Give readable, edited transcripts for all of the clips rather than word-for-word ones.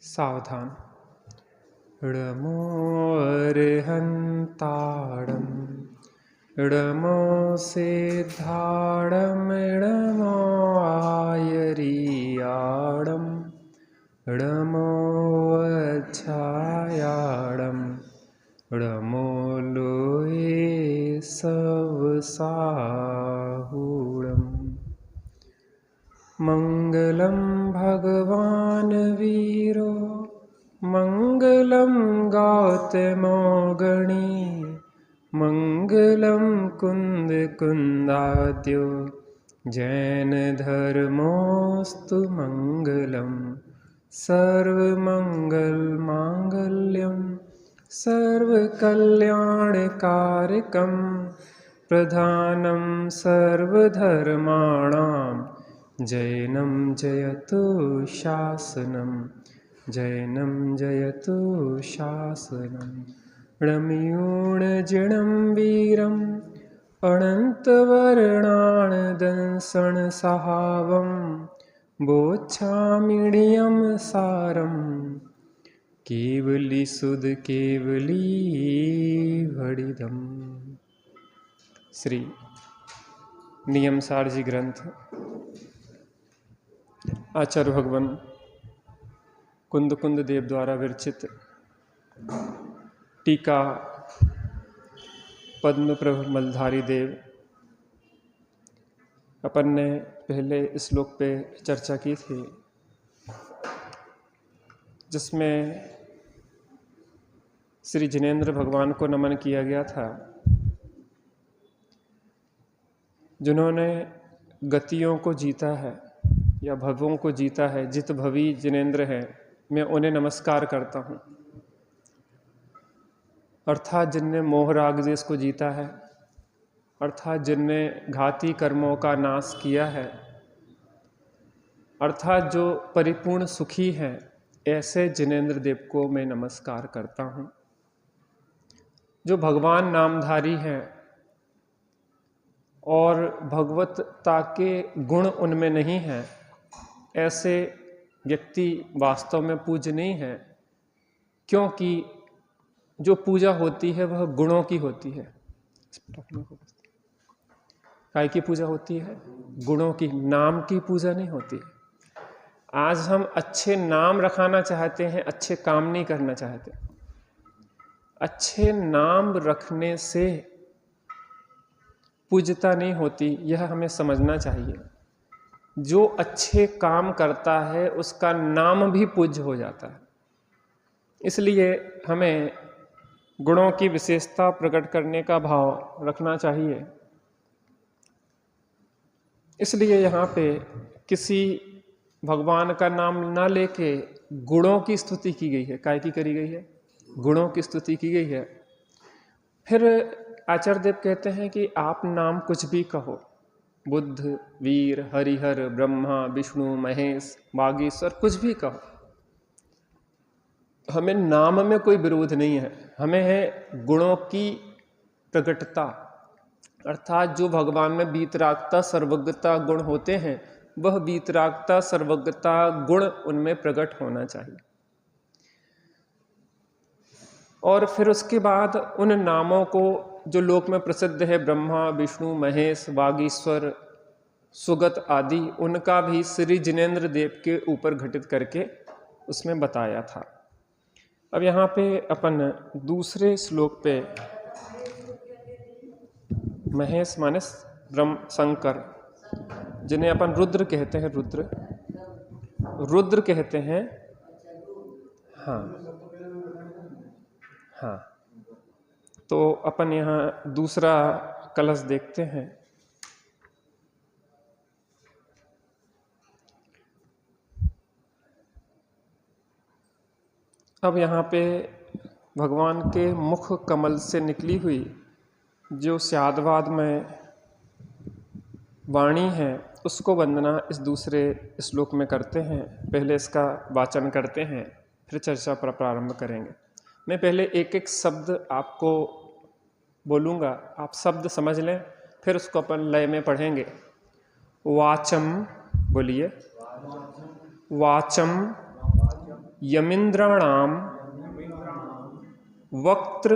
सावधान। णमो अर्हन्ताणं णमो सिद्धाणं णमो आयर्याणं णमो अच्छायाणं णमो लोये सवसाहूणम्। मङ्गलं भगवान् वीरो मङ्गलं गौतमो गणी मङ्गलं कुन्दकुन्दाद्यो जैनधर्मोऽस्तु मङ्गलं सर्वमङ्गलमाङ्गल्यं सर्वकल्याणकारकं प्रधानं सर्वधर्माणां जैनं जयतु शासनं जैनं जयतु शासनं। णमयूणजिणं वीरम् अनन्तवर्णानदंसनसहावं बोच्छामिणियं सारं केवलीसुधकेवलीवडिदम्। श्री नियमसार जी ग्रंथ आचार्य भगवान कुंद देव द्वारा विरचित टीका पद्मप्रभ मलधारी देव। अपन ने पहले श्लोक पे चर्चा की थी जिसमें श्री जिनेंद्र भगवान को नमन किया गया था, जिन्होंने गतियों को जीता है या भवों को जीता है। जित भवी जिनेंद्र हैं, मैं उन्हें नमस्कार करता हूँ। अर्थात जिनने मोह राग देश को जीता है, अर्थात जिनने घाती कर्मों का नाश किया है, अर्थात जो परिपूर्ण सुखी हैं, ऐसे जिनेंद्र देव को मैं नमस्कार करता हूँ। जो भगवान नामधारी हैं और भगवतता के गुण उनमें नहीं हैं, ऐसे व्यक्ति वास्तव में पूज्य नहीं है, क्योंकि जो पूजा होती है वह गुणों की होती है। काय की पूजा होती है? गुणों की, नाम की पूजा नहीं होती। आज हम अच्छे नाम रखाना चाहते हैं, अच्छे काम नहीं करना चाहते। अच्छे नाम रखने से पूज्यता नहीं होती, यह हमें समझना चाहिए। जो अच्छे काम करता है उसका नाम भी पूज्य हो जाता है। इसलिए हमें गुणों की विशेषता प्रकट करने का भाव रखना चाहिए। इसलिए यहाँ पे किसी भगवान का नाम ना लेके गुणों की स्तुति की गई है। काय की करी गई है? गुणों की स्तुति की गई है। फिर आचार्य देव कहते हैं कि आप नाम कुछ भी कहो, बुद्ध, वीर, हरिहर, ब्रह्मा, विष्णु, महेश, वागीश्वर, कुछ भी कहो, हमें नाम में कोई विरोध नहीं है। हमें है गुणों की प्रकटता, अर्थात जो भगवान में वीतरागता सर्वज्ञता गुण होते हैं, वह वीतरागता सर्वज्ञता गुण उनमें प्रकट होना चाहिए। और फिर उसके बाद उन नामों को जो लोक में प्रसिद्ध है, ब्रह्मा, विष्णु, महेश, वागीश्वर, सुगत आदि, उनका भी श्री जिनेंद्र देव के ऊपर घटित करके उसमें बताया था। अब यहाँ पे अपन दूसरे श्लोक पे महेश माने ब्रह्म शंकर, जिन्हें अपन रुद्र कहते हैं, रुद्र कहते हैं। हाँ हाँ, तो अपन यहाँ दूसरा कलश देखते हैं। अब यहाँ पे भगवान के मुख कमल से निकली हुई जो स्यादवाद में वाणी है, उसको वंदना इस दूसरे श्लोक में करते हैं। पहले इसका वाचन करते हैं, फिर चर्चा पर प्रारंभ करेंगे। मैं पहले एक एक शब्द आपको बोलूँगा, आप शब्द समझ लें, फिर उसको अपन लय में पढ़ेंगे। वाचम, बोलिए। वाचम, यमिंद्राणाम वक्त्र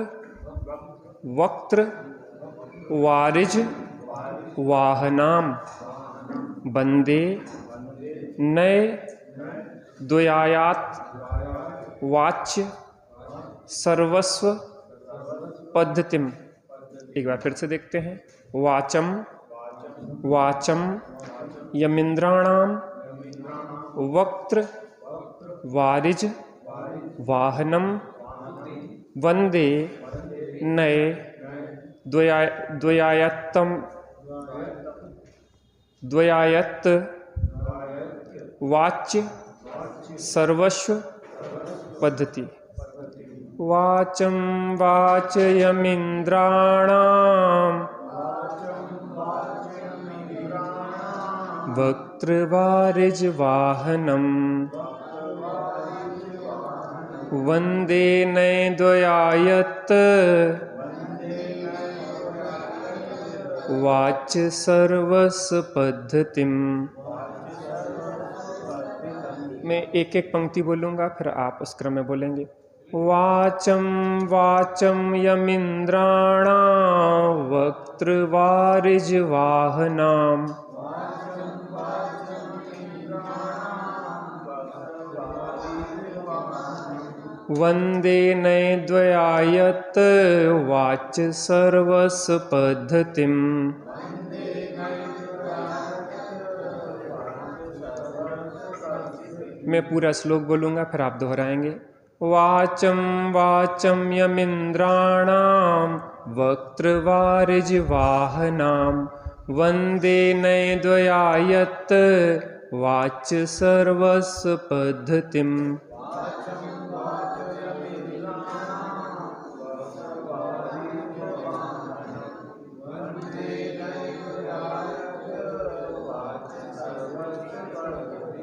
वक्त्र वारिज वाहनाम वंदे नए द्वयायात वाच्य सर्वस्व पद्धतिम। एक बार फिर से देखते हैं। वाचम वाचम यमिंद्राणाम वक्त्र वारिज वाहनम वंदे नए द्वयायत्त वाच्य सर्वस्व पद्धति। वाचम वाचयमिंद्राणाम वक्त्रवारिज वाहनम वंदे नए द्वयायत्त वाच्य सर्वस्व पद्धतिम। मैं एक एक पंक्ति बोलूंगा, फिर आप उस क्रम में बोलेंगे। वाचम वाचम यमिंद्राणाम वक्त्रवारिज वाहनाम वंदे नए द्वयायत्त वाच्य सर्वस्व पद्धतिम। मैं पूरा श्लोक बोलूंगा, फिर आप दोहराएंगे। वाचम वाचम यमिंद्राणाम वक्त्रवारिज वाहनाम वंदे नए द्वयायत्त वाच्य सर्वस्व पद्धतिम।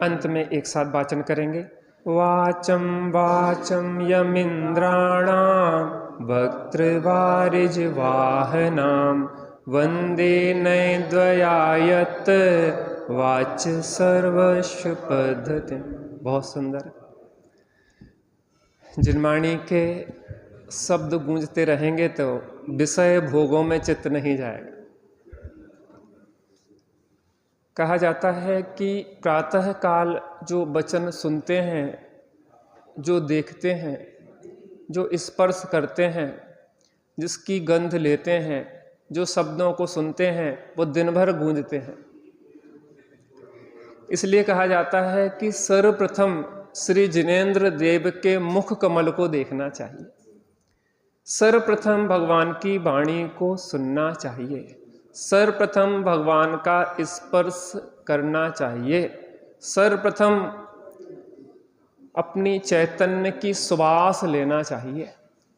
अंत में एक साथ वाचन करेंगे। वाचम वाचम यमिंद्राणाम वक्त्रवारिज वाहनाम वंदे नए द्वयायत्त वाच्य सर्वस्व पद्धति। बहुत सुंदर। जिनवाणी के शब्द गूंजते रहेंगे तो विषय भोगों में चित्त नहीं जाएगा। कहा जाता है कि प्रातः काल जो वचन सुनते हैं, जो देखते हैं, जो स्पर्श करते हैं, जिसकी गंध लेते हैं, जो शब्दों को सुनते हैं, वो दिन भर गूंजते हैं। इसलिए कहा जाता है कि सर्वप्रथम श्री जिनेंद्र देव के मुख कमल को देखना चाहिए, सर्वप्रथम भगवान की वाणी को सुनना चाहिए, सर्वप्रथम भगवान का स्पर्श करना चाहिए, सर्वप्रथम अपनी चैतन्य की सुवास लेना चाहिए,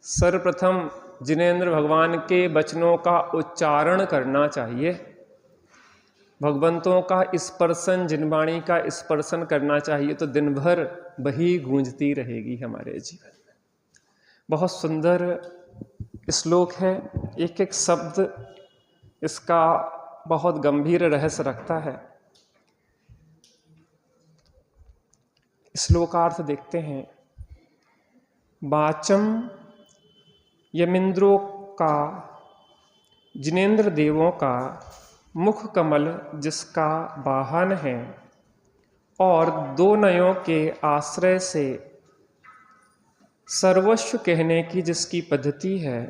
सर्वप्रथम जिनेंद्र भगवान के वचनों का उच्चारण करना चाहिए, भगवंतों का स्पर्शन, जिनवाणी का स्पर्शन करना चाहिए। तो दिन भर वही गूंजती रहेगी हमारे जीवन में। बहुत सुंदर श्लोक है। एक एक शब्द इसका बहुत गंभीर रहस्य रखता है। श्लोकार्थ देखते हैं। वाचम यमिंद्रों का, जिनेंद्र देवों का मुख कमल जिसका वाहन है और दो नयों के आश्रय से सर्वस्व कहने की जिसकी पद्धति है,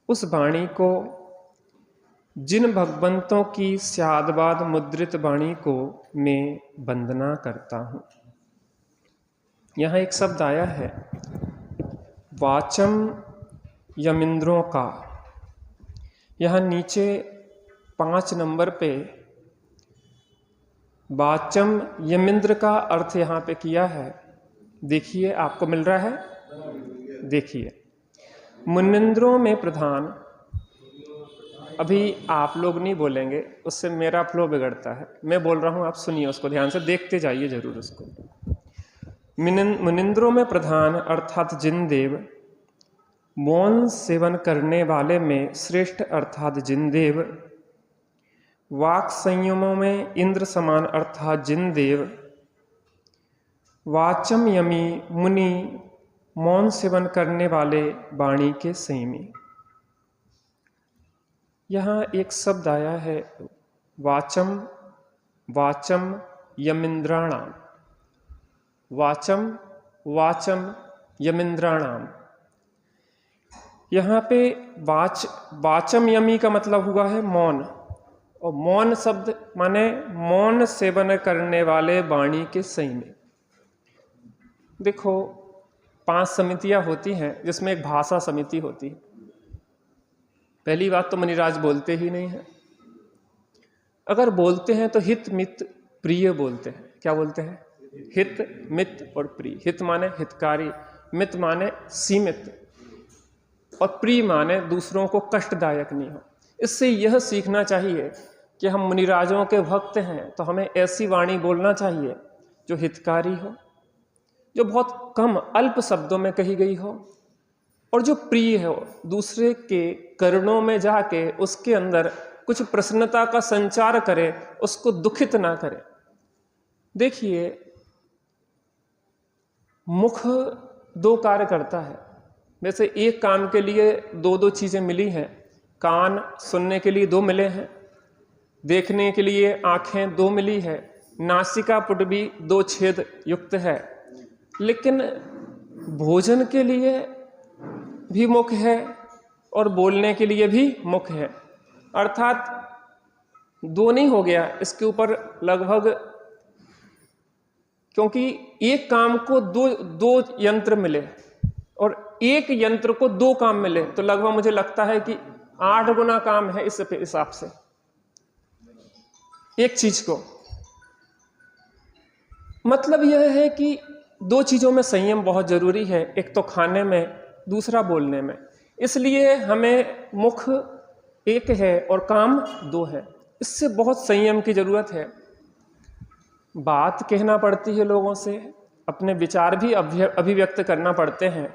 उस वाणी को, जिन भगवंतों की स्यादवाद मुद्रित वाणी को मैं वंदना करता हूँ। यहाँ एक शब्द आया है वाचम यमिंद्रों का। यहाँ नीचे 5 नंबर पे वाचम यमिंद्र का अर्थ यहाँ पे किया है। देखिए, आपको मिल रहा है? देखिए, मुनिंद्रों में प्रधान। अभी आप लोग नहीं बोलेंगे, उससे मेरा फ्लो बिगड़ता है। मैं बोल रहा हूँ, आप सुनिए उसको ध्यान से, देखते जाइए जरूर उसको। मुनिंद्रों में प्रधान अर्थात जिनदेव, मौन सेवन करने वाले में श्रेष्ठ अर्थात जिनदेव, वाक संयमों में इंद्र समान अर्थात जिनदेव, वाचम यमी मुनि मौन सेवन करने वाले वाणी के संयमी। यहाँ एक शब्द आया है वाचम, वाचम यमिंद्राणाम, वाचम वाचम यमिंद्राणाम। यहाँ पे वाचम यमी का मतलब हुआ है मौन, और मौन शब्द माने मौन सेवन करने वाले वाणी के संयमी। देखो 5 समितियां होती हैं जिसमें एक भाषा समिति होती है। पहली बात तो मुनिराज बोलते ही नहीं हैं। अगर बोलते हैं तो हित मित प्रिय बोलते हैं। क्या बोलते हैं? हित मित और प्रिय। हित माने हितकारी, मित माने सीमित, और प्रिय माने दूसरों को कष्टदायक नहीं हो। इससे यह सीखना चाहिए कि हम मुनिराजों के भक्त हैं तो हमें ऐसी वाणी बोलना चाहिए जो हितकारी हो, जो बहुत कम अल्प शब्दों में कही गई हो, और जो प्रिय हो, दूसरे के करणों में जाके उसके अंदर कुछ प्रसन्नता का संचार करे, उसको दुखित ना करे। देखिए मुख 2 कार्य करता है। वैसे एक काम के लिए 2-2 चीजें मिली हैं। कान सुनने के लिए 2 मिले हैं, देखने के लिए आंखें 2 मिली है, नासिका पुट भी 2 छेद युक्त है, लेकिन भोजन के लिए भी मुख है और बोलने के लिए भी मुख है। अर्थात 2 नहीं हो गया, इसके ऊपर लगभग, क्योंकि एक काम को 2 यंत्र मिले और एक यंत्र को 2 काम मिले, तो लगभग मुझे लगता है कि 8 गुना काम है इस हिसाब से एक चीज को। मतलब यह है कि 2 चीजों में संयम बहुत जरूरी है, एक तो खाने में, दूसरा बोलने में। इसलिए हमें मुख 1 है और काम 2 है। इससे बहुत संयम की जरूरत है। बात कहना पड़ती है लोगों से, अपने विचार भी अभिव्यक्त करना पड़ते हैं।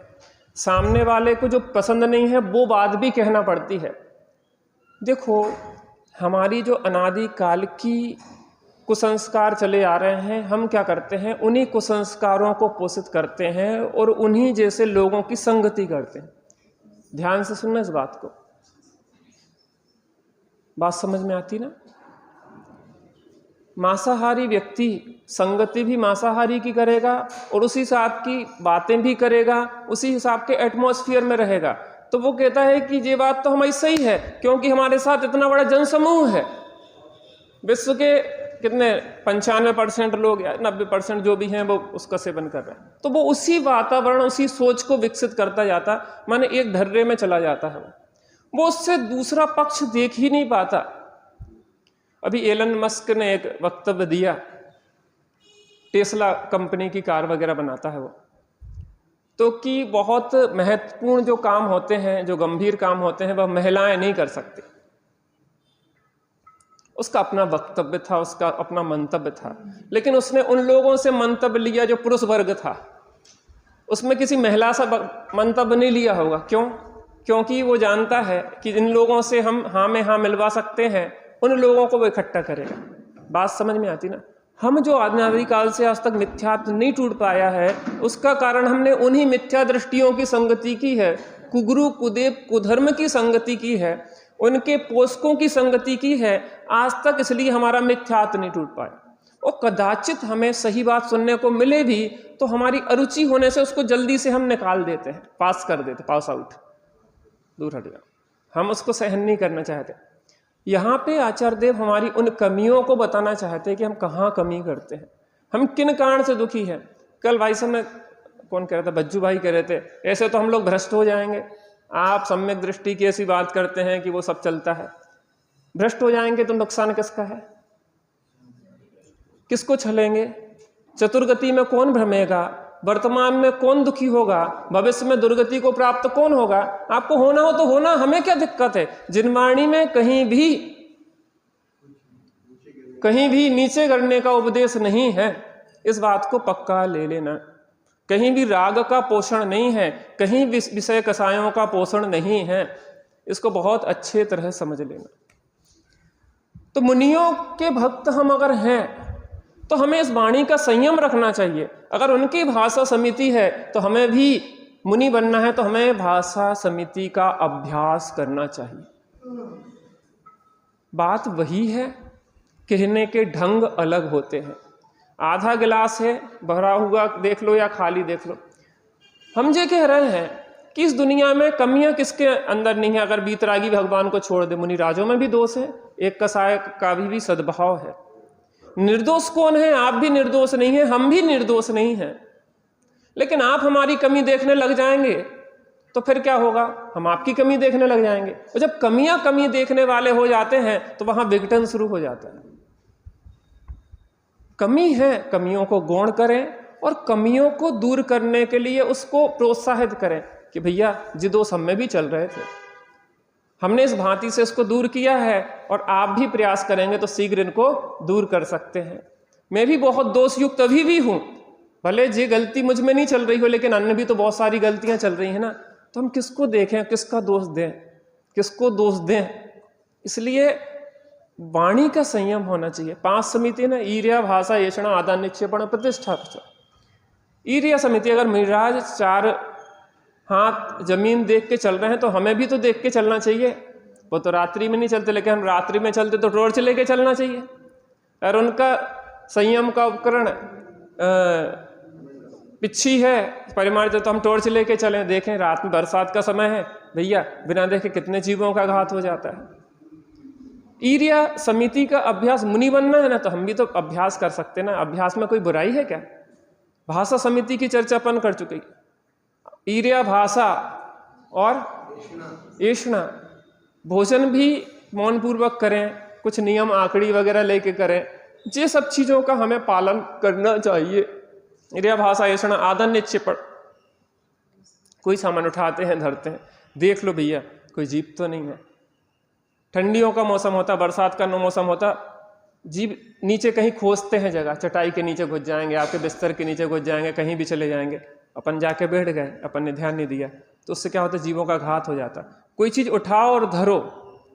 सामने वाले को जो पसंद नहीं है वो बात भी कहना पड़ती है। देखो हमारी जो अनादि काल की कुसंस्कार चले आ रहे हैं, हम क्या करते हैं, उन्हीं कुसंस्कारों को पोषित करते हैं और उन्हीं जैसे लोगों की संगति करते हैं। ध्यान से सुनना इस बात को, बात समझ में आती ना? मांसाहारी व्यक्ति संगति भी मांसाहारी की करेगा और उसी हिसाब की बातें भी करेगा, उसी हिसाब के एटमॉस्फेयर में रहेगा। तो वो कहता है कि ये बात तो हमारी सही है, क्योंकि हमारे साथ इतना बड़ा जनसमूह है। विश्व के कितने 95% लोग या 90% जो भी हैं वो उसका सेवन कर रहे हैं। तो वो उसी वातावरण, उसी सोच को विकसित करता जाता, माने एक धर्रे में चला जाता है। वो उससे दूसरा पक्ष देख ही नहीं पाता। अभी एलन मस्क ने एक वक्तव्य दिया, टेस्ला कंपनी की कार वगैरह बनाता है वो, तो कि बहुत महत्वपूर्ण जो काम होते हैं, जो गंभीर काम होते हैं, वह महिलाएं नहीं कर सकती। उसका अपना वक्तव्य था, उसका अपना मंतव्य था, लेकिन उसने उन लोगों से मंतव्य लिया जो पुरुष वर्ग था। उसमें किसी महिला से मंतव्य नहीं लिया होगा। क्यों? क्योंकि वो जानता है कि जिन लोगों से हम हाँ में हाँ मिलवा सकते हैं, उन लोगों को वो इकट्ठा करेगा। बात समझ में आती ना? हम जो आदिकाल से आज तक मिथ्यात्व नहीं टूट पाया है, उसका कारण हमने उन्हीं मिथ्या दृष्टियों की संगति की है, कुगुरु कुदेव कुधर्म की संगति की है, उनके पोषकों की संगति की है आज तक। इसलिए हमारा मिथ्यात्व नहीं टूट पाया। और कदाचित हमें सही बात सुनने को मिले भी तो हमारी अरुचि होने से उसको जल्दी से हम निकाल देते हैं, पास कर देते, पास आउट, दूर हट जाओ। हम उसको सहन नहीं करना चाहते। यहाँ पे आचार्य देव हमारी उन कमियों को बताना चाहते हैं कि हम कहाँ कमी करते हैं, हम किन कारण से दुखी हैं। कल भाई साहब में कौन कह रहा था, बज्जू भाई कह रहे थे, ऐसे तो हम लोग भ्रष्ट हो जाएंगे। आप सम्यक दृष्टि की ऐसी बात करते हैं कि वो सब चलता है। भ्रष्ट हो जाएंगे तो नुकसान किसका है? किसको छलेंगे? चतुर्गति में कौन भ्रमेगा? वर्तमान में कौन दुखी होगा? भविष्य में दुर्गति को प्राप्त कौन होगा? आपको होना हो तो होना, हमें क्या दिक्कत है? जिनवाणी में कहीं भी नीचे करने का उपदेश नहीं है, इस बात को पक्का ले लेना। कहीं भी राग का पोषण नहीं है, कहीं विषय कसायों का पोषण नहीं है, इसको बहुत अच्छे तरह समझ लेना। तो मुनियों के भक्त हम अगर हैं तो हमें इस वाणी का संयम रखना चाहिए। अगर उनकी भाषा समिति है तो हमें भी मुनि बनना है, तो हमें भाषा समिति का अभ्यास करना चाहिए। बात वही है, कहने के ढंग अलग होते हैं। आधा गिलास है भरा हुआ देख लो या खाली देख लो। हम ये कह रहे हैं कि इस दुनिया में कमियां किसके अंदर नहीं है। अगर बीतरागी भगवान को छोड़ दे, मुनि राजों में भी दोष है, एक कसाय का भी सद्भाव है। निर्दोष कौन है? आप भी निर्दोष नहीं है, हम भी निर्दोष नहीं है। लेकिन आप हमारी कमी देखने लग जाएंगे तो फिर क्या होगा? हम आपकी कमी देखने लग जाएंगे। और जब कमी देखने वाले हो जाते हैं तो वहां विघटन शुरू हो जाता है। कमी है, कमियों को गौण करें और कमियों को दूर करने के लिए उसको प्रोत्साहित करें कि भैया जी दोष हम में भी चल रहे थे, हमने इस भांति से इसको दूर किया है और आप भी प्रयास करेंगे तो शीघ्र इनको दूर कर सकते हैं। मैं भी बहुत दोषयुक्त अभी भी हूं, भले ये गलती मुझ में नहीं चल रही हो लेकिन अन्य भी तो बहुत सारी गलतियां चल रही है ना। तो हम किसको देखें, किसका दोष दें, किसको दोष दें? इसलिए वाणी का संयम होना चाहिए। 5 समिति ना, ईर्या, भाषा, ऐषणा, आदान निक्षेपण, प्रतिष्ठा। ईर्या समिति, अगर मिराज 4 हाथ जमीन देख के चल रहे हैं तो हमें भी तो देख के चलना चाहिए। वो तो रात्रि में नहीं चलते, लेकिन हम रात्रि में चलते तो टॉर्च लेके चलना चाहिए। और उनका संयम का उपकरण पिच्छी है, परिमाण, तो हम टॉर्च लेके चलें। देखें रात में बरसात का समय है भैया, बिना देखे कितने जीवों का घात हो जाता है। ईर्या समिति का अभ्यास, मुनि बनना है ना तो हम भी तो अभ्यास कर सकते ना। अभ्यास में कोई बुराई है क्या? भाषा समिति की चर्चा अपन कर चुके। ईर्या, भाषा और ऐषणा, भोजन भी मौन पूर्वक करें, कुछ नियम आखड़ी वगैरह लेके करें। ये सब चीजों का हमें पालन करना चाहिए। ईर्या, भाषा, ऐषणा, आदान निक्षेपण। कोई सामान उठाते हैं, धरते हैं, देख लो भैया कोई जीव तो नहीं है। ठंडियों का मौसम होता, बरसात का मौसम होता, जीव नीचे कहीं खोजते हैं जगह, चटाई के नीचे घुस जाएंगे, आपके बिस्तर के नीचे घुस जाएंगे, कहीं भी चले जाएंगे। अपन जाके बैठ गए, अपन ने ध्यान नहीं दिया तो उससे क्या होता है? जीवों का घात हो जाता। कोई चीज उठाओ और धरो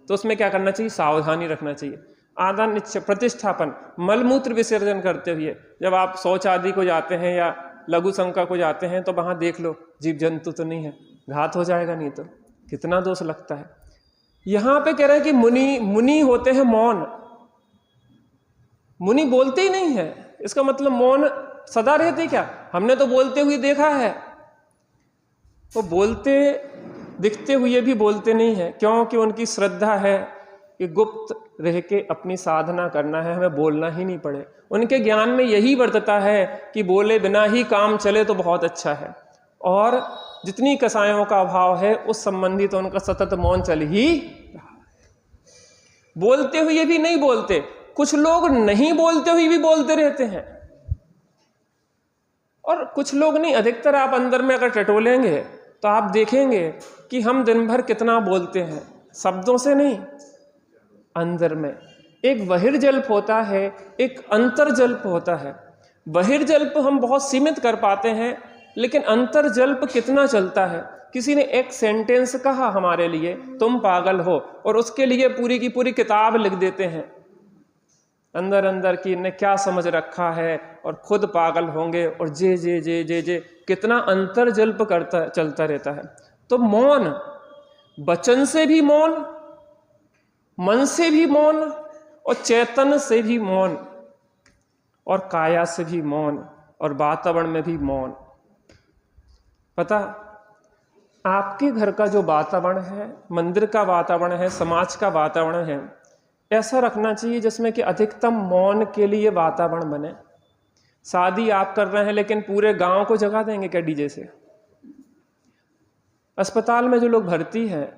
तो उसमें क्या करना चाहिए? सावधानी रखना चाहिए। आदान निक्षेप, प्रतिष्ठापन, मलमूत्र विसर्जन करते हुए जब आप शौच आदि को जाते हैं या लघु शंका को जाते हैं तो वहां देख लो जीव जंतु तो नहीं है, घात हो जाएगा, नहीं तो कितना दोष लगता है। यहां पे कह रहे हैं कि मुनि होते हैं मौन। मुनि बोलते ही नहीं है, इसका मतलब मौन सदा रहते क्या? हमने तो बोलते हुए देखा है। वो बोलते दिखते हुए भी बोलते नहीं है, क्योंकि उनकी श्रद्धा है कि गुप्त रह के अपनी साधना करना है, हमें बोलना ही नहीं पड़े। उनके ज्ञान में यही वर्तता है कि बोले बिना ही काम चले तो बहुत अच्छा है। और जितनी कसायों का अभाव है उस संबंधी तो उनका सतत मौन चल ही रहा है। बोलते हुए भी नहीं बोलते, कुछ लोग नहीं बोलते हुए भी बोलते रहते हैं। और कुछ लोग नहीं, अधिकतर आप अंदर में अगर टटोलेंगे तो आप देखेंगे कि हम दिन भर कितना बोलते हैं, शब्दों से नहीं, अंदर में। एक बहिर्जल्प होता है, एक अंतर्जल्प होता है। बहिर्जल्प हम बहुत सीमित कर पाते हैं, लेकिन अंतर्जल्प कितना चलता है। किसी ने एक सेंटेंस कहा हमारे लिए, तुम पागल हो, और उसके लिए पूरी की पूरी किताब लिख देते हैं अंदर अंदर की इन्हें क्या समझ रखा है, और खुद पागल होंगे, और जे जे जे जे जे कितना अंतर्जल्प करता चलता रहता है। तो मौन, वचन से भी मौन, मन से भी मौन, और चेतन से भी मौन, और काया से भी मौन, और वातावरण में भी मौन। पता, आपके घर का जो वातावरण है, मंदिर का वातावरण है, समाज का वातावरण है, ऐसा रखना चाहिए जिसमें कि अधिकतम मौन के लिए वातावरण बने। शादी आप कर रहे हैं लेकिन पूरे गांव को जगा देंगे क्या डीजे से? अस्पताल में जो लोग भर्ती हैं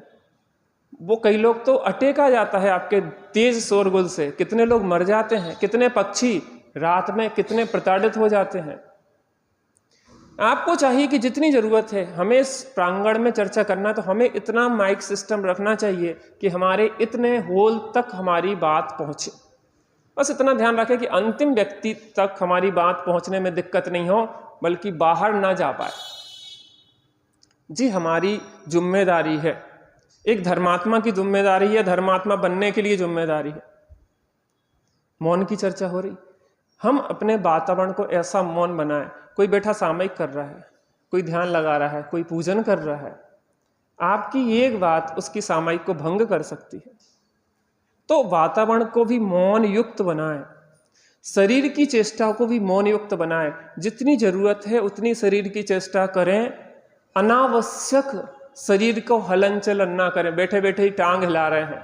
वो कई लोग तो अटैक आ जाता है आपके तेज शोरगुल से, कितने लोग मर जाते हैं, कितने पक्षी रात में कितने प्रताड़ित हो जाते हैं। आपको चाहिए कि जितनी जरूरत है, हमें इस प्रांगण में चर्चा करना तो हमें इतना माइक सिस्टम रखना चाहिए कि हमारे इतने होल तक हमारी बात पहुंचे। बस इतना ध्यान रखें कि अंतिम व्यक्ति तक हमारी बात पहुंचने में दिक्कत नहीं हो, बल्कि बाहर ना जा पाए। जी हमारी जिम्मेदारी है, एक धर्मात्मा की जिम्मेदारी है, धर्मात्मा बनने के लिए जिम्मेदारी है। मौन की चर्चा हो रही, हम अपने वातावरण को ऐसा मौन बनाएं, कोई बैठा सामयिक कर रहा है, कोई ध्यान लगा रहा है, कोई पूजन कर रहा है, आपकी एक बात उसकी सामयिक को भंग कर सकती है। तो वातावरण को भी मौन युक्त बनाएं, शरीर की चेष्टा को भी मौन युक्त बनाएं। जितनी जरूरत है उतनी शरीर की चेष्टा करें, अनावश्यक शरीर को हलन चलन ना करें। बैठे बैठे ही टांग हिला रहे हैं,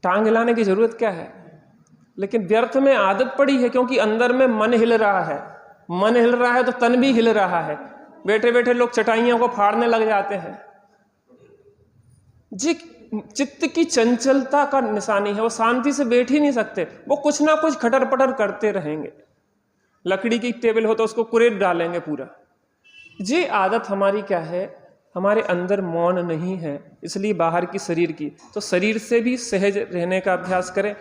टांग हिलाने की जरूरत क्या है? लेकिन व्यर्थ में आदत पड़ी है, क्योंकि अंदर में मन हिल रहा है, मन हिल रहा है तो तन भी हिल रहा है। बैठे बैठे लोग चटाइयों को फाड़ने लग जाते हैं। जी, चित्त की चंचलता का निशानी है, वो शांति से बैठ ही नहीं सकते, वो कुछ ना कुछ खटर पटर करते रहेंगे। लकड़ी की टेबल हो तो उसको कुरेद डालेंगे पूरा। ये आदत हमारी क्या है? हमारे अंदर मौन नहीं है, इसलिए बाहर की शरीर की। तो शरीर से भी सहज रहने का अभ्यास करें,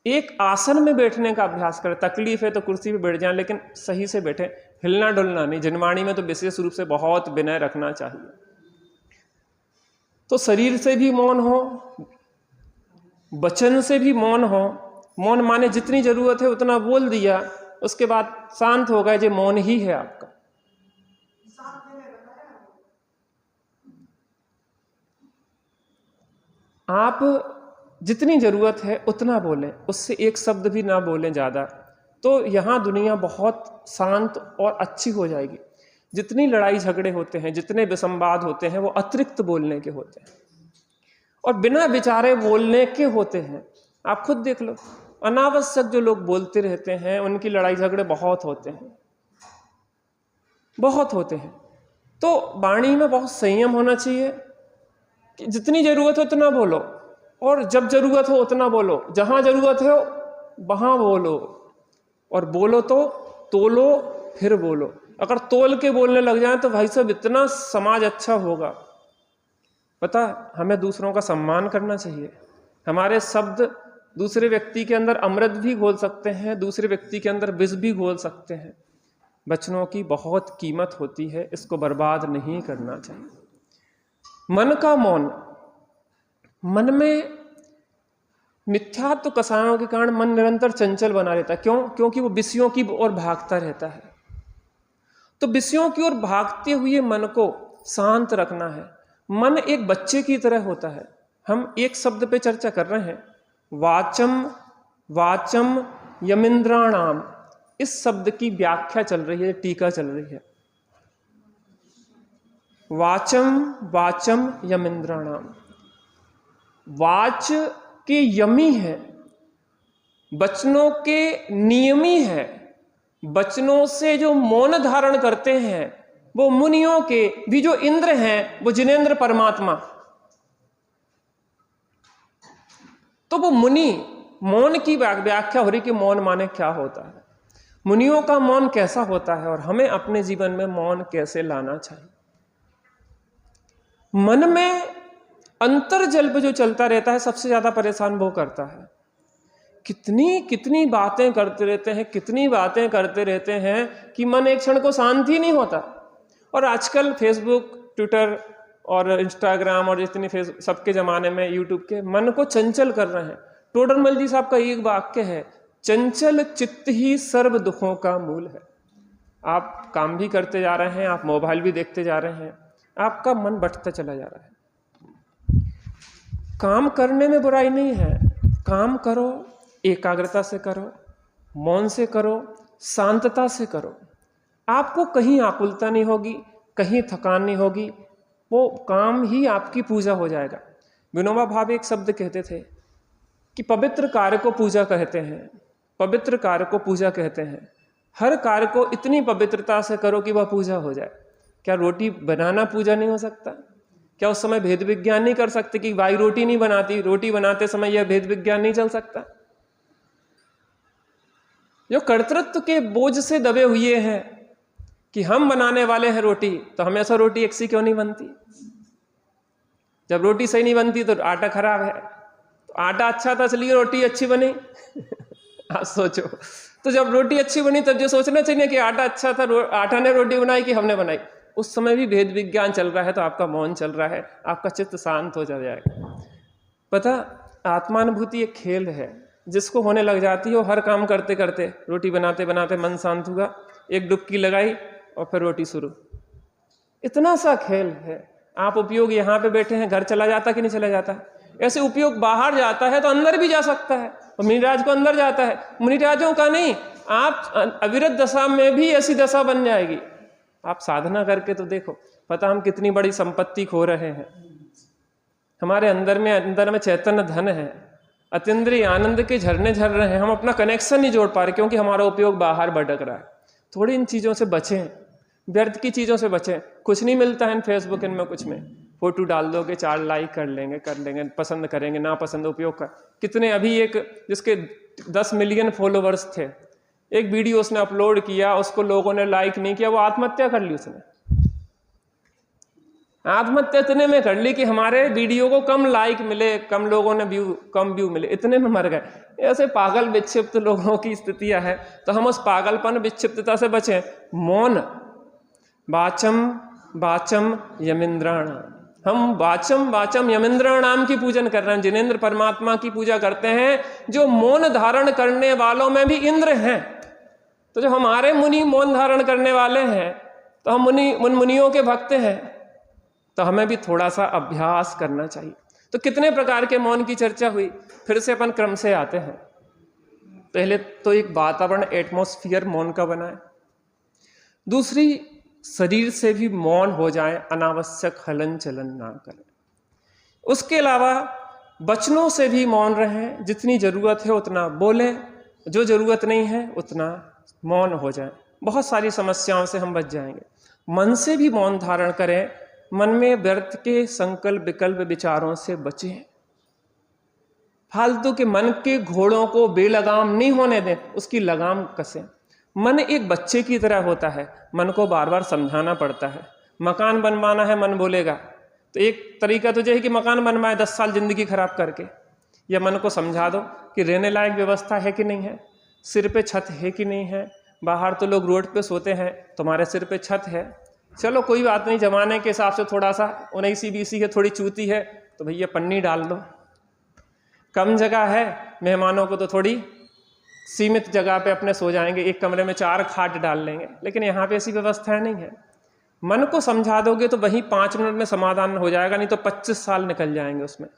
एक आसन में बैठने का अभ्यास करें। तकलीफ है तो कुर्सी पे बैठ जाएं, लेकिन सही से बैठे, हिलना डुलना नहीं। जनवाणी में तो विशेष रूप से बहुत विनय रखना चाहिए। तो शरीर से भी मौन हो, वचन से भी मौन हो। मौन माने जितनी जरूरत है उतना बोल दिया, उसके बाद शांत हो गए, ये मौन ही है आपका। आप जितनी जरूरत है उतना बोलें, उससे एक शब्द भी ना बोलें ज़्यादा, तो यहाँ दुनिया बहुत शांत और अच्छी हो जाएगी। जितनी लड़ाई झगड़े होते हैं, जितने विसंवाद होते हैं, वो अतिरिक्त बोलने के होते हैं और बिना विचारे बोलने के होते हैं। आप खुद देख लो, अनावश्यक जो लोग बोलते रहते हैं उनकी लड़ाई झगड़े बहुत होते हैं, बहुत होते हैं। तो वाणी में बहुत संयम होना चाहिए कि जितनी जरूरत हो उतना बोलो, और जब जरूरत हो उतना बोलो, जहां जरूरत हो वहां बोलो, और बोलो तो तोलो फिर बोलो। अगर तोल के बोलने लग जाए तो भाई साहब इतना समाज अच्छा होगा। पता, हमें दूसरों का सम्मान करना चाहिए। हमारे शब्द दूसरे व्यक्ति के अंदर अमृत भी घोल सकते हैं, दूसरे व्यक्ति के अंदर विष भी घोल सकते हैं। वचनों की बहुत कीमत होती है, इसको बर्बाद नहीं करना चाहिए। मन का मौन, मन में मिथ्यात्व कसायों के कारण मन निरंतर चंचल बना रहता है। क्यों? क्योंकि वो विषयों की ओर भागता रहता है। तो विषयों की ओर भागते हुए मन को शांत रखना है। मन एक बच्चे की तरह होता है। हम एक शब्द पे चर्चा कर रहे हैं, वाचम वाचम यमिंद्राणाम। इस शब्द की व्याख्या चल रही है, टीका चल रही है। वाचम वाचम यमिंद्राणाम, वाच के यमी है, वचनों के नियमी है। वचनों से जो मौन धारण करते हैं वो मुनियों के भी जो इंद्र हैं, वो जिनेंद्र परमात्मा। तो वो मुनि, मौन की व्याख्या हो रही कि मौन माने क्या होता है, मुनियों का मौन कैसा होता है, और हमें अपने जीवन में मौन कैसे लाना चाहिए। मन में अंतर्जल्प जो चलता रहता है, सबसे ज्यादा परेशान वो करता है। कितनी कितनी बातें करते रहते हैं, कितनी बातें करते रहते हैं कि मन एक क्षण को शांति नहीं होता। और आजकल फेसबुक, ट्विटर और इंस्टाग्राम और जितनी सबके ज़माने में यूट्यूब के मन को चंचल कर रहे हैं। टोडरमल जी साहब का एक वाक्य है, चंचल चित्त ही सर्व दुखों का मूल है। आप काम भी करते जा रहे हैं, आप मोबाइल भी देखते जा रहे हैं, आपका मन बढ़ता चला जा रहा है। काम करने में बुराई नहीं है, काम करो, एकाग्रता से करो, मौन से करो, शांतता से करो। आपको कहीं आकुलता नहीं होगी, कहीं थकान नहीं होगी, वो काम ही आपकी पूजा हो जाएगा। विनोबा भावे एक शब्द कहते थे कि पवित्र कार्य को पूजा कहते हैं, पवित्र कार्य को पूजा कहते हैं। हर कार्य को इतनी पवित्रता से करो कि वह पूजा हो जाए। क्या रोटी बनाना पूजा नहीं हो सकता? क्या उस समय भेद विज्ञान नहीं कर सकते कि भाई रोटी नहीं बनाती, रोटी बनाते समय यह भेद विज्ञान नहीं चल सकता? जो कर्तृत्व के बोझ से दबे हुए हैं कि हम बनाने वाले हैं रोटी, तो हमेशा रोटी एक सी क्यों नहीं बनती? जब रोटी सही नहीं बनती तो आटा खराब है, तो आटा अच्छा था इसलिए रोटी अच्छी बनी। आप सोचो, तो जब रोटी अच्छी बनी तब जो सोचना चाहिए कि आटा अच्छा था, आटा ने रोटी बनाई कि हमने बनाई। उस समय भी भेद विज्ञान चल रहा है, तो आपका मौन चल रहा है, आपका चित्त शांत हो जाएगा। पता, आत्मानुभूति एक खेल है। जिसको होने लग जाती है वो हर काम करते करते, रोटी बनाते बनाते मन शांत हुआ, एक डुबकी लगाई और फिर रोटी शुरू। इतना सा खेल है। आप उपयोग यहाँ पे बैठे हैं, घर चला जाता कि नहीं चला जाता? ऐसे उपयोग बाहर जाता है तो अंदर भी जा सकता है, और मुनिराज को अंदर जाता है। मुनिराजों का नहीं, आप अविरत दशा में भी ऐसी दशा बन जाएगी। आप साधना करके तो देखो, पता हम कितनी बड़ी संपत्ति खो रहे हैं। हमारे अंदर में चैतन्य धन है, अतीन्द्रिय आनंद के झरने झर रहे हैं, हम अपना कनेक्शन नहीं जोड़ पा रहे क्योंकि हमारा उपयोग बाहर भटक रहा है। थोड़ी इन चीज़ों से बचें, व्यर्थ की चीज़ों से बचें। कुछ नहीं मिलता है फेसबुक, इनमें कुछ में फोटो डाल दोगे, 4 लाइक कर लेंगे, पसंद करेंगे, ना पसंद उपयोग कर। कितने अभी एक जिसके 10 मिलियन फॉलोवर्स थे, एक वीडियो उसने अपलोड किया, उसको लोगों ने लाइक नहीं किया, वो आत्महत्या कर ली। उसने आत्महत्या इतने में कर ली कि हमारे वीडियो को कम लाइक मिले, कम लोगों ने कम व्यू मिले, इतने में मर गए। ऐसे पागल विक्षिप्त लोगों की स्थितियां है, तो हम उस पागलपन विक्षिप्तता से बचें। मौन, वाचम वाचम यमिंद्राणाम, हम वाचम वाचम यमिंद्राणाम की पूजन कर रहे हैं। जिनेंद्र परमात्मा की पूजा करते हैं, जो मौन धारण करने वालों में भी इंद्र हैं। तो जो हमारे मुनि मौन धारण करने वाले हैं, तो हम मुनियों के भक्त हैं, तो हमें भी थोड़ा सा अभ्यास करना चाहिए। तो कितने प्रकार के मौन की चर्चा हुई, फिर से अपन क्रम से आते हैं। पहले तो एक वातावरण, एटमॉस्फियर मौन का बना है। दूसरी, शरीर से भी मौन हो जाए, अनावश्यक हलन चलन ना करें। उसके अलावा वचनों से भी मौन रहें, जितनी जरूरत है उतना बोलें, जो जरूरत नहीं है उतना मौन हो जाए। बहुत सारी समस्याओं से हम बच जाएंगे। मन से भी मौन धारण करें, मन में व्यर्थ के संकल्प विकल्प विचारों से बचें। फालतू के मन के घोड़ों को बेलगाम नहीं होने दें, उसकी लगाम कसें। मन एक बच्चे की तरह होता है, मन को बार बार समझाना पड़ता है। मकान बनवाना है, मन बोलेगा, तो एक तरीका तो यह है कि मकान बनवाए 10 साल जिंदगी खराब करके, या मन को समझा दो कि रहने लायक व्यवस्था है कि नहीं है, सिर पे छत है कि नहीं है। बाहर तो लोग रोड पे सोते हैं, तुम्हारे सिर पे छत है, चलो कोई बात नहीं, जमाने के हिसाब से थोड़ा सा 19-20 है, थोड़ी चूती है, तो भैया पन्नी डाल दो। कम जगह है, मेहमानों को तो थोड़ी सीमित जगह पे अपने सो जाएंगे, एक कमरे में 4 खाट डाल लेंगे, लेकिन यहाँ पे ऐसी व्यवस्था नहीं है। मन को समझा दोगे तो वहीं 5 मिनट में समाधान हो जाएगा, नहीं तो 25 साल निकल जाएंगे उसमें।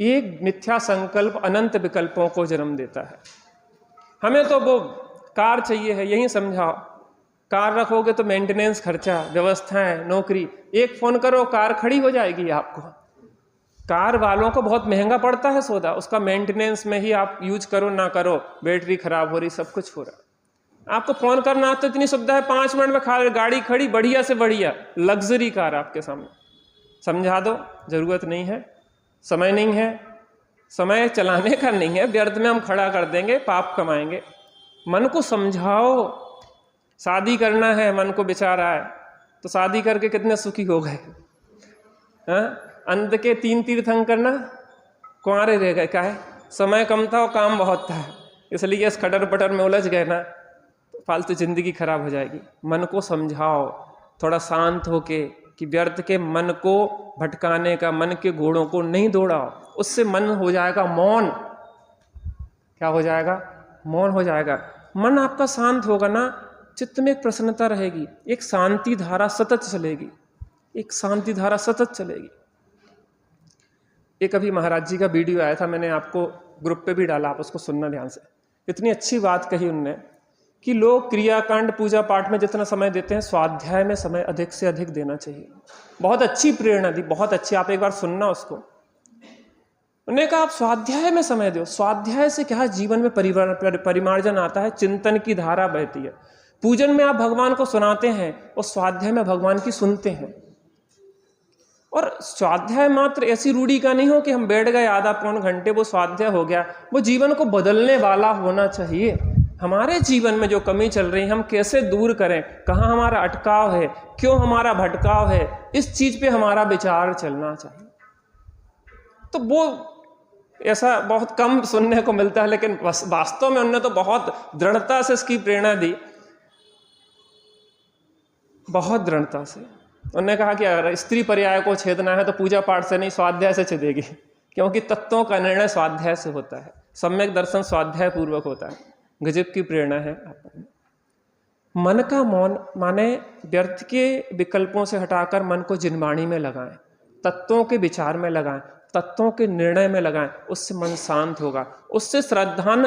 एक मिथ्या संकल्प अनंत विकल्पों को जन्म देता है। हमें तो वो कार चाहिए है, यही समझाओ। कार रखोगे तो मेंटेनेंस खर्चा, व्यवस्थाएं, नौकरी, एक फोन करो कार खड़ी हो जाएगी आपको। कार वालों को बहुत महंगा पड़ता है सौदा, उसका मेंटेनेंस में ही आप यूज करो ना करो, बैटरी खराब हो रही, सब कुछ हो रहा। आपको फोन करना तो इतनी सुविधा है, 5 मिनट में गाड़ी खड़ी, बढ़िया से बढ़िया लग्जरी कार आपके सामने। समझा दो, जरूरत नहीं है, समय नहीं है, समय चलाने का नहीं है, व्यर्थ में हम खड़ा कर देंगे, पाप कमाएंगे। मन को समझाओ। शादी करना है, मन को बेचारा है, तो शादी करके कितने सुखी हो गए। अंत के 3 तीर्थंकर करना, कुंवारे रह गए। क्या है, समय कम था और काम बहुत था, इसलिए इस खटर पटर में उलझ गए ना, फालतू जिंदगी खराब हो जाएगी। मन को समझाओ, थोड़ा शांत होके, कि व्यर्थ के मन को भटकाने का, मन के घोड़ों को नहीं दौड़ाओ, उससे मन हो जाएगा मौन। क्या हो जाएगा? मौन हो जाएगा। मन आपका शांत होगा ना, चित्त में एक प्रसन्नता रहेगी, एक शांति धारा सतत चलेगी, एक शांति धारा सतत चलेगी। एक अभी महाराज जी का वीडियो आया था, मैंने आपको ग्रुप पे भी डाला, आप उसको सुनना ध्यान से। इतनी अच्छी बात कही उनने कि लोग क्रियाकांड पूजा पाठ में जितना समय देते हैं, स्वाध्याय में समय अधिक से अधिक देना चाहिए। बहुत अच्छी प्रेरणा दी, बहुत अच्छी, आप एक बार सुनना उसको। उन्होंने कहा आप स्वाध्याय में समय दो। स्वाध्याय से क्या, जीवन में परिमार्जन आता है, चिंतन की धारा बहती है। पूजन में आप भगवान को सुनाते हैं और स्वाध्याय में भगवान की सुनते हैं। और स्वाध्याय मात्र ऐसी रूढ़ी का नहीं हो कि हम बैठ गए आधा पौन घंटे, वो स्वाध्याय हो गया। वो जीवन को बदलने वाला होना चाहिए। हमारे जीवन में जो कमी चल रही है, हम कैसे दूर करें, कहाँ हमारा अटकाव है, क्यों हमारा भटकाव है, इस चीज पे हमारा विचार चलना चाहिए। तो वो ऐसा बहुत कम सुनने को मिलता है, लेकिन वास्तव में उन्होंने तो बहुत दृढ़ता से इसकी प्रेरणा दी, बहुत दृढ़ता से। उन्होंने कहा कि अगर स्त्री पर्याय को छेदना है तो पूजा पाठ से नहीं, स्वाध्याय से छेदेगी, क्योंकि तत्वों का निर्णय स्वाध्याय से होता है। सम्यक दर्शन स्वाध्याय पूर्वक होता है, गजब की प्रेरणा है। मन का मौन माने व्यर्थ के विकल्पों से हटाकर मन को जिनवाणी में लगाएं, तत्वों के विचार में लगाएं, तत्वों के निर्णय में लगाएं, उससे मन शांत होगा, उससे श्रद्धान,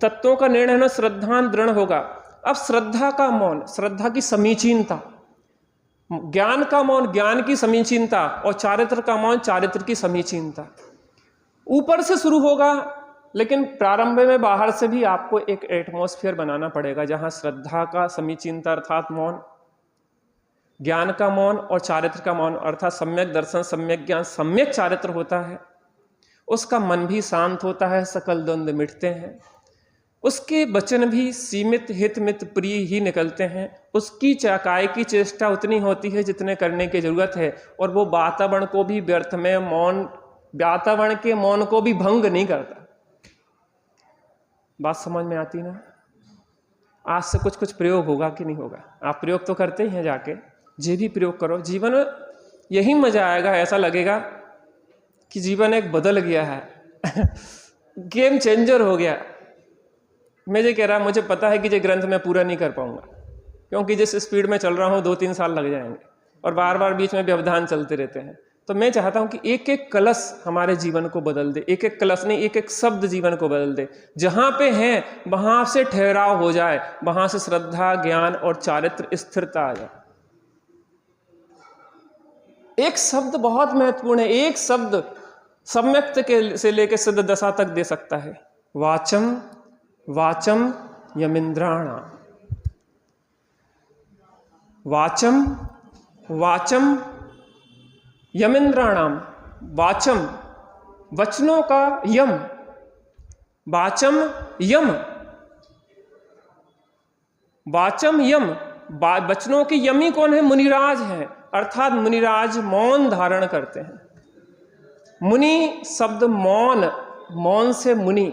तत्वों का निर्णय होना श्रद्धान दृढ़ होगा। अब श्रद्धा का मौन, श्रद्धा की समीचीनता, ज्ञान का मौन, ज्ञान की समीचीनता, और चारित्र का मौन, चारित्र की समीचीनता। ऊपर से शुरू होगा, लेकिन प्रारंभ में बाहर से भी आपको एक एटमॉस्फेयर बनाना पड़ेगा जहां श्रद्धा का समीचीनता अर्थात मौन, ज्ञान का मौन और चारित्र का मौन अर्थात सम्यक दर्शन, सम्यक ज्ञान, सम्यक चारित्र होता है। उसका मन भी शांत होता है, सकल द्वंद्व मिटते हैं, उसके वचन भी सीमित हित मित प्रिय ही निकलते हैं, उसकी काय की चेष्टा उतनी होती है जितने करने की जरूरत है, और वो वातावरण को भी व्यर्थ में मौन, वातावरण के मौन को भी भंग नहीं करता। बात समझ में आती ना? आज से कुछ कुछ प्रयोग होगा कि नहीं होगा? आप प्रयोग तो करते ही हैं, जाके जे भी प्रयोग करो, जीवन में यही मजा आएगा, ऐसा लगेगा कि जीवन एक बदल गया है गेम चेंजर हो गया। मैं ये कह रहा, मुझे पता है कि ये ग्रंथ मैं पूरा नहीं कर पाऊंगा, क्योंकि जिस स्पीड में चल रहा हूँ 2-3 साल लग जाएंगे, और बार बार बीच में व्यवधान चलते रहते हैं। तो मैं चाहता हूं कि एक एक कलश हमारे जीवन को बदल दे, एक एक कलश नहीं, एक एक शब्द जीवन को बदल दे। जहां पे हैं वहां से ठहराव हो जाए, वहां से श्रद्धा, ज्ञान और चारित्र स्थिरता आ जाए। एक शब्द बहुत महत्वपूर्ण है, एक शब्द सम्यक्त के से लेकर सिद्ध दशा तक दे सकता है। वाचम वाचम यमिंद्राणाम, वाचम वाचम यमिंद्राणाम, वाचम वचनों का यम, वाचम यम, वाचम यम, वचनों के यमी कौन है? मुनिराज हैं, अर्थात मुनिराज मौन धारण करते हैं। मुनि शब्द मौन, मौन से मुनि,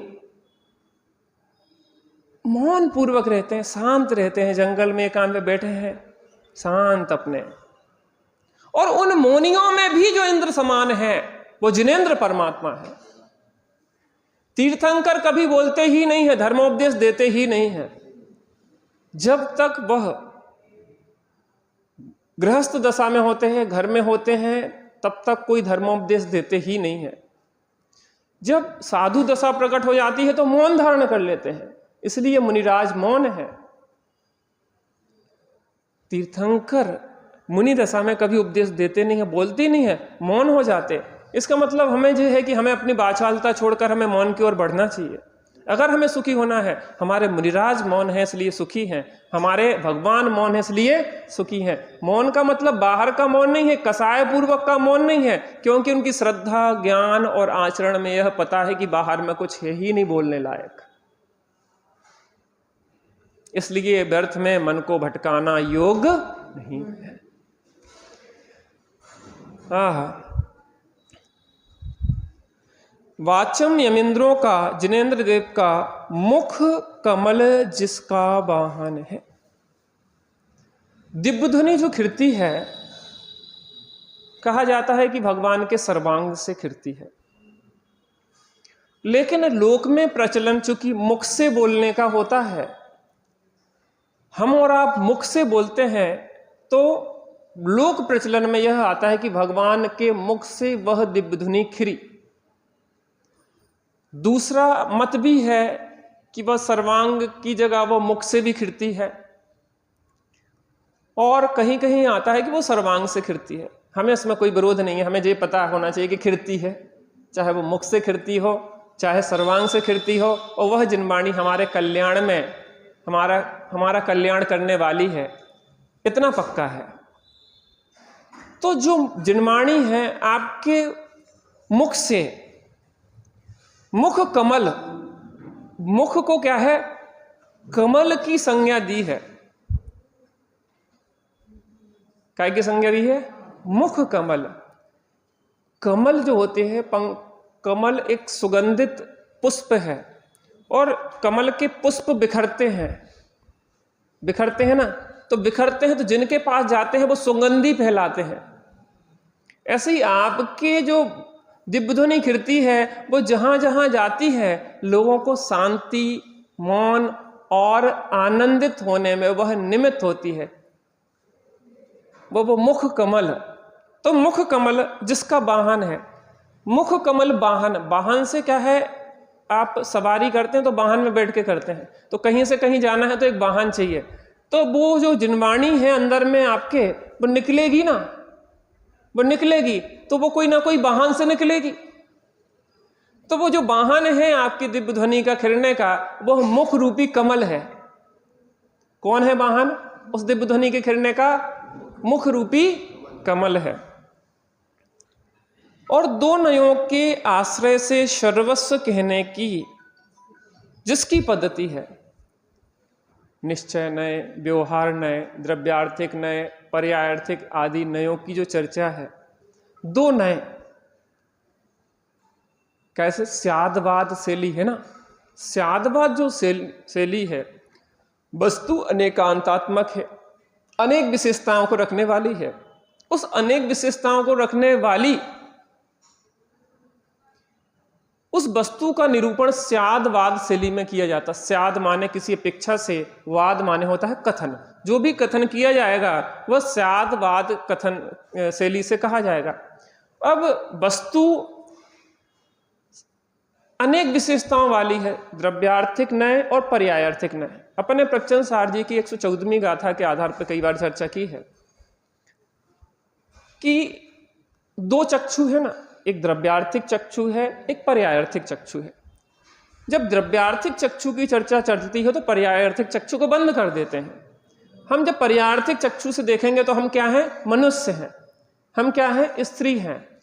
मौन पूर्वक रहते हैं, शांत रहते हैं, जंगल में एकांत में बैठे हैं शांत अपने। और उन मौनियों में भी जो इंद्र समान है वो जिनेंद्र परमात्मा है। तीर्थंकर कभी बोलते ही नहीं है, धर्मोपदेश देते ही नहीं है। जब तक वह गृहस्थ दशा में होते हैं, घर में होते हैं, तब तक कोई धर्मोपदेश देते ही नहीं है। जब साधु दशा प्रकट हो जाती है तो मौन धारण कर लेते हैं, इसलिए मुनिराज मौन है। तीर्थंकर मुनि दशा में कभी उपदेश देते नहीं है, बोलते नहीं है, मौन हो जाते। इसका मतलब हमें यह है कि हमें अपनी बाचालता छोड़कर हमें मौन की ओर बढ़ना चाहिए। अगर हमें सुखी होना है, हमारे मुनिराज मौन है इसलिए सुखी हैं, हमारे भगवान मौन है इसलिए सुखी हैं। मौन का मतलब बाहर का मौन नहीं है, कसाय पूर्वक का मौन नहीं है, क्योंकि उनकी श्रद्धा, ज्ञान और आचरण में यह पता है कि बाहर में कुछ है ही नहीं बोलने लायक। इसलिए व्यर्थ में मन को भटकाना योग नहीं है। वाचम यमिंद्रों का, जिनेंद्र देव का मुख कमल जिसका वाहन है। दिव्य ध्वनि जो खिरती है, कहा जाता है कि भगवान के सर्वांग से खिरती है, लेकिन लोक में प्रचलन चूंकि मुख से बोलने का होता है, हम और आप मुख से बोलते हैं, तो लोक प्रचलन में यह आता है कि भगवान के मुख से वह दिव्य ध्वनि खिरी। दूसरा मत भी है कि वह सर्वांग की जगह वह मुख से भी खिरती है, और कहीं कहीं आता है कि वो सर्वांग से खिरती है। हमें इसमें कोई विरोध नहीं है, हमें ये पता होना चाहिए कि खिरती है, चाहे वो मुख से खिरती हो, चाहे सर्वांग से खिरती हो, और वह जिनवाणी हमारे कल्याण में, हमारा कल्याण करने वाली है, इतना पक्का है। तो जो जिनवाणी है आपके मुख से, मुख कमल, मुख को क्या है? कमल की संज्ञा दी है। काय की संज्ञा दी है? मुख कमल। कमल जो होते हैं, कमल एक सुगंधित पुष्प है, और कमल के पुष्प बिखरते हैं, बिखरते हैं ना, तो बिखरते हैं तो जिनके पास जाते हैं वो सुगंधी फैलाते हैं। ऐसे ही आपके जो दिव्य ध्वनि खिड़ती है वो जहाँ जहाँ जाती है लोगों को शांति, मौन और आनंदित होने में वह निमित्त होती है। वो मुख कमल, तो मुख कमल जिसका वाहन है, मुख कमल वाहन, वाहन से क्या है, आप सवारी करते हैं तो वाहन में बैठ के करते हैं, तो कहीं से कहीं जाना है तो एक वाहन चाहिए। तो वो जो जिनवाणी है अंदर में आपके, वो निकलेगी ना, वो निकलेगी तो वो कोई ना कोई वाहन से निकलेगी। तो वो जो वाहन है आपकी दिव्य ध्वनि का खिलने का, वो मुख रूपी कमल है। कौन है वाहन उस दिव्य ध्वनि के खिलने का? मुख रूपी कमल है। और दो नयों के आश्रय से सर्वस्व कहने की जिसकी पद्धति है, निश्चय नय, व्यवहार नय, द्रव्यार्थिक नय, पर्यायार्थिक आदि नयों की जो चर्चा है, दो नय कैसे, स्यादवाद शैली है ना, स्यादवाद जो शैली है वस्तु अनेकांतात्मक है, अनेक विशेषताओं को रखने वाली है। उस अनेक विशेषताओं को रखने वाली उस वस्तु का निरूपण स्यादवाद शैली में किया जाता है। स्याद माने किसी अपेक्षा से, वाद माने होता है कथन। जो भी कथन किया जाएगा वह स्यादवाद कथन शैली से कहा जाएगा। अब वस्तु अनेक विशेषताओं वाली है, द्रव्यार्थिक नय और पर्यायार्थिक नय। अपने प्रवचन सार जी की 114वीं गाथा के आधार पर कई बार चर्चा की है कि दो चक्षु है ना, एक द्रव्यार्थिक चक्षु है, एक पर्यायार्थिक चक्षु है। जब द्रव्यार्थिक चक्षु की चर्चा चलती है तो पर्यायार्थिक चक्षु को बंद कर देते हैं। हम जब पर्यायार्थिक चक्षु से देखेंगे तो हम क्या हैं? मनुष्य हैं। हम क्या हैं? स्त्री हैं।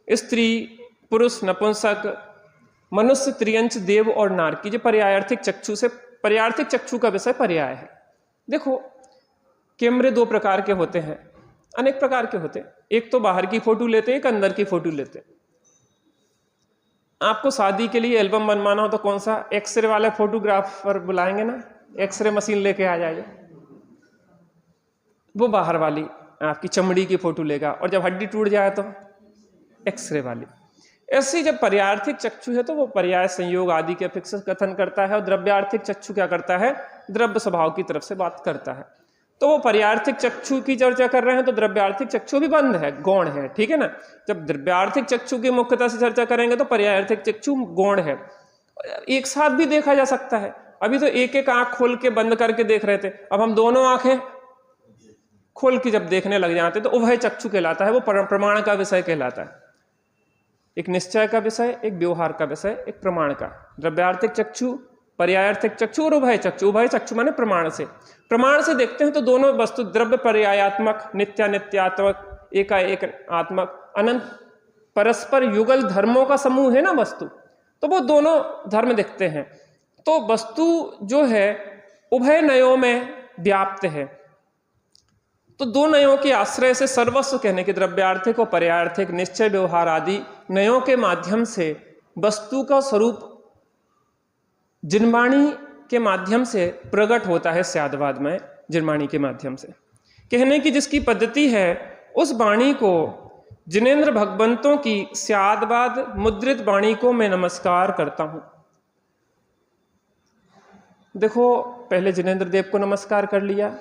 स्त्री, पुरुष, नपुंसक, मनुष्य, त्रियंच, देव और नारकी। जो पर्यायार्थिक चक्षु से, पर्यायार्थिक चक्षु का विषय पर्याय है। देखो, कैमरे दो प्रकार के होते हैं, अनेक प्रकार के होते हैं। एक तो बाहर की फोटो लेते हैं, एक अंदर की फोटो लेते हैं। आपको शादी के लिए एल्बम बनवाना हो तो कौन सा? एक्सरे वाला फोटोग्राफर बुलाएंगे ना, एक्सरे मशीन लेके आ जाएगा, वो बाहर वाली आपकी चमड़ी की फोटो लेगा, और जब हड्डी टूट जाए तो एक्सरे वाली। ऐसे जब पर्यायार्थिक चक्षु है तो वो पर्याय, संयोग आदि के अपेक्षा कथन करता है, और द्रव्यार्थिक चक्षु क्या करता है? द्रव्य स्वभाव की तरफ से बात करता है। तो वो पर्यायार्थिक चक्षु की चर्चा कर रहे हैं तो द्रव्यार्थिक चक्षु भी बंद है, गौण है, ठीक है ना। जब द्रव्यार्थिक चक्षु की मुख्यता से चर्चा करेंगे तो पर्यायार्थिक चक्षु गौण है। एक साथ भी देखा जा सकता है। अभी तो एक एक आंख खोल के बंद करके देख रहे थे, अब हम दोनों आंखें खोल के जब देखने लग जाते तो उभय चक्षु कहलाता है, वो प्रमाण का विषय कहलाता है। एक निश्चय का विषय, एक व्यवहार का विषय, एक प्रमाण का। द्रव्यार्थिक चक्षु, पर्यायार्थिक चक्षु और उभय चक्षु। उभय चक्षु माने प्रमाण से, प्रमाण से देखते हैं तो दोनों वस्तु द्रव्य पर्यायात्मक, नित्यानित्यात्मक, एकाएक आत्मक, अनंत परस्पर युगल धर्मों का समूह है ना वस्तु, तो वो दोनों धर्म दिखते हैं। तो वस्तु जो है उभय नयों में व्याप्त है। तो दो नयों के आश्रय से सर्वस्व कहने के, द्रव्यार्थिक और पर्यायार्थिक, निश्चय, व्यवहार आदि नयों के माध्यम से वस्तु का स्वरूप जिनवाणी के माध्यम से प्रकट होता है। स्यादवाद में जिनवाणी के माध्यम से कहने की जिसकी पद्धति है, उस वाणी को, जिनेंद्र भगवंतों की स्यादवाद मुद्रित वाणी को मैं नमस्कार करता हूं। देखो, पहले जिनेंद्र देव को नमस्कार कर लिया,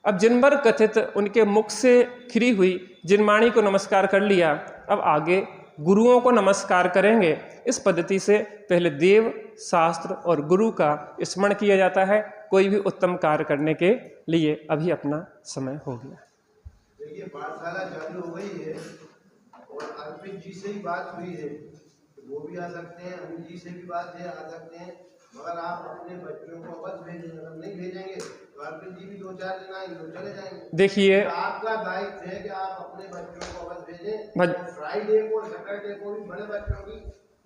अब जिनवर कथित उनके मुख से खिरी हुई जिनवाणी को नमस्कार कर लिया। अब आगे गुरुओं को नमस्कार करेंगे। इस पद्धति से पहले देव, शास्त्र और गुरु का स्मरण किया जाता है कोई भी उत्तम कार्य करने के लिए। अभी अपना समय हो गया। देखिए, पाठशाला चालू हो गई है और अर्पित जी से ही बात हुई है, वो भी आ सकते हैं, अनिल जी से भी बात है, आ सकते हैं, मगर आप अपने बच्चों को बस भेजेंगे। अगर नहीं भेजेंगे तो अर्पित जी भी 2-4 दिन आएंगे तो चले जाएंगे। देखिए, आपका दायित्व है कि आप अपने बच्चों को बस भेजें। तो फ्राइडे को, सैटरडे को भी बड़े बच्चों की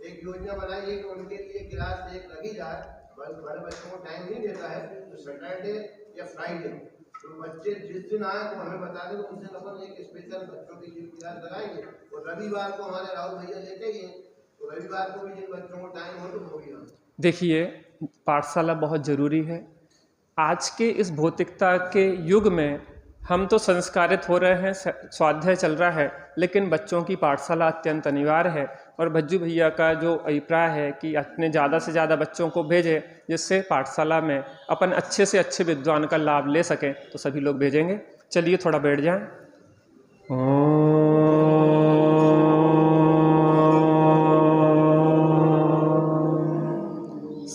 एक योजना बनाइए कि उनके लिए क्लास एक लगी जाए। बड़े बच्चों को टाइम नहीं देता है तो सैटरडे या फ्राइडे, तो बच्चे जिस दिन आए तो हमें बता दें, उनसे अपन एक स्पेशल बच्चों की क्लास लगाएंगे। और रविवार को हमारे राहुल भैया लेते ही, तो रविवार को भी जिन बच्चों को टाइम हो तो वो भी हम। देखिए, पाठशाला बहुत जरूरी है। आज के इस भौतिकता के युग में हम तो संस्कारित हो रहे हैं, स्वाध्याय चल रहा है, लेकिन बच्चों की पाठशाला अत्यंत अनिवार्य है। और भज्जू भैया का जो अभिप्राय है कि अपने ज़्यादा से ज़्यादा बच्चों को भेजें, जिससे पाठशाला में अपन अच्छे से अच्छे विद्वान का लाभ ले सकें, तो सभी लोग भेजेंगे। चलिए थोड़ा बैठ जाएं।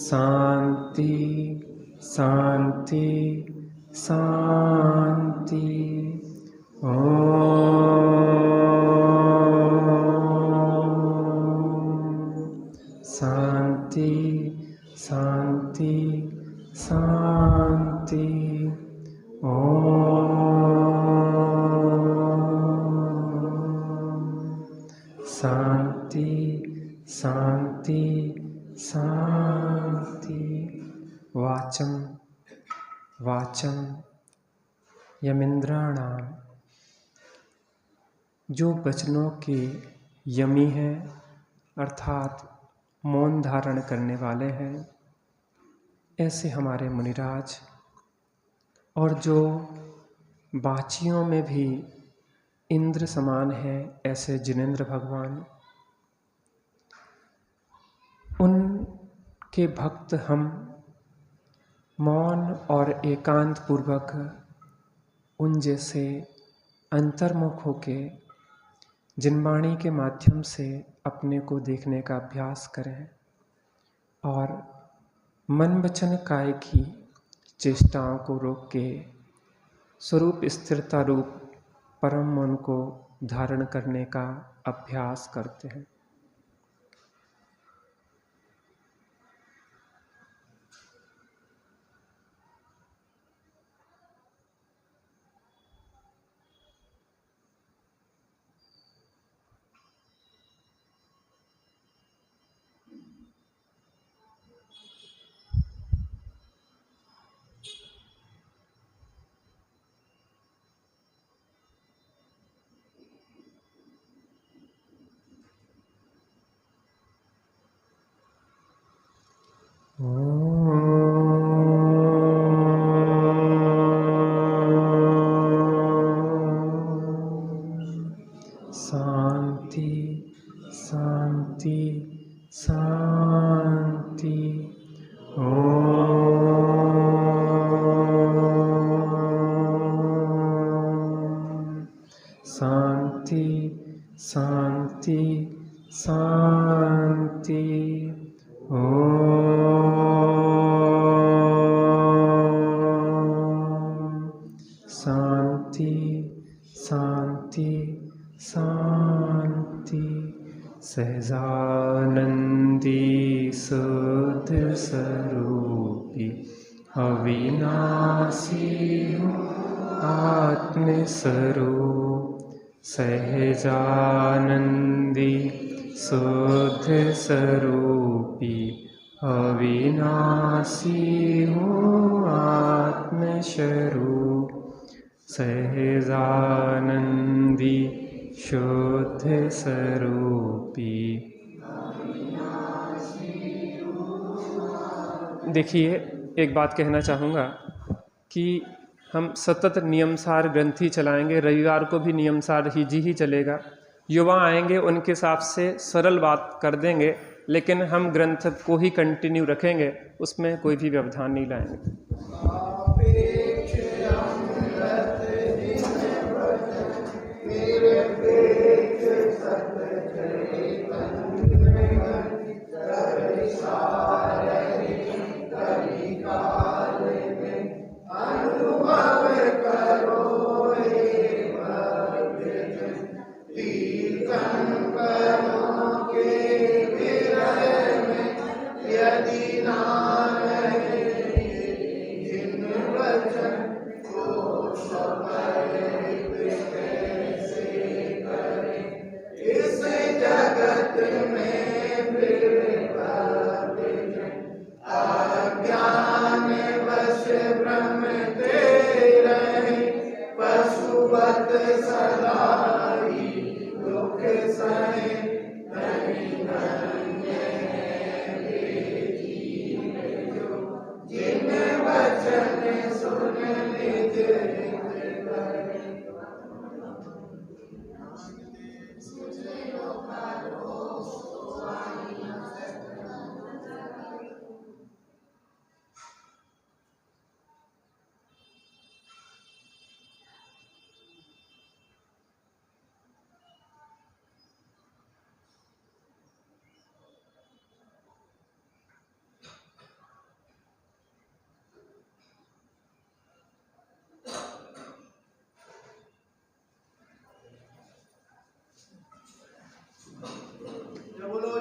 शांति शांति शांति। शांति शांति शांति। शांति शांति शांति। वाचम वाचम यमिंद्राणाम, जो वचनों के यमी हैं, अर्थात मौन धारण करने वाले हैं, ऐसे हमारे मुनिराज। और जो बाचियों में भी इंद्र समान है, ऐसे जिनेंद्र भगवान। उनके भक्त हम मौन और एकांत पूर्वक उन जैसे अंतर्मुख होके जिनवाणी के माध्यम से अपने को देखने का अभ्यास करें और मन वचन काय की चेष्टाओं को रोक के स्वरूप स्थिरता रूप परम मन को धारण करने का अभ्यास करते हैं। शांति शांति शांति। शांति शांति शांति। शांति शांति शांति। सहजानंदी शुद्ध स्वरूपी अविनाशी आत्मस्वरूप। सहजानंदी शुद्ध स्वरूपी अविनाशी आत्मस्वरूप। सहजानंदी शुद्ध स्वरूपी। देखिए, एक बात कहना चाहूँगा कि हम सतत नियमसार ग्रंथि चलाएंगे। रविवार को भी नियमसार ही चलेगा। युवा आएंगे, उनके हिसाब से सरल बात कर देंगे, लेकिन हम ग्रंथ को ही कंटिन्यू रखेंगे, उसमें कोई भी व्यवधान नहीं लाएंगे।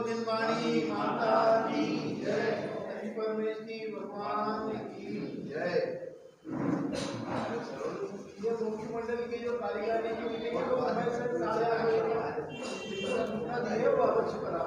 जिनवाणी माता की जय, हरि परमेश्वरी भगवान की जय। ये मुख्यमंडल की जो कार्यकारिणी की मीटिंग है वो समय से 8:30 बजे दिए वो अवश्य करा।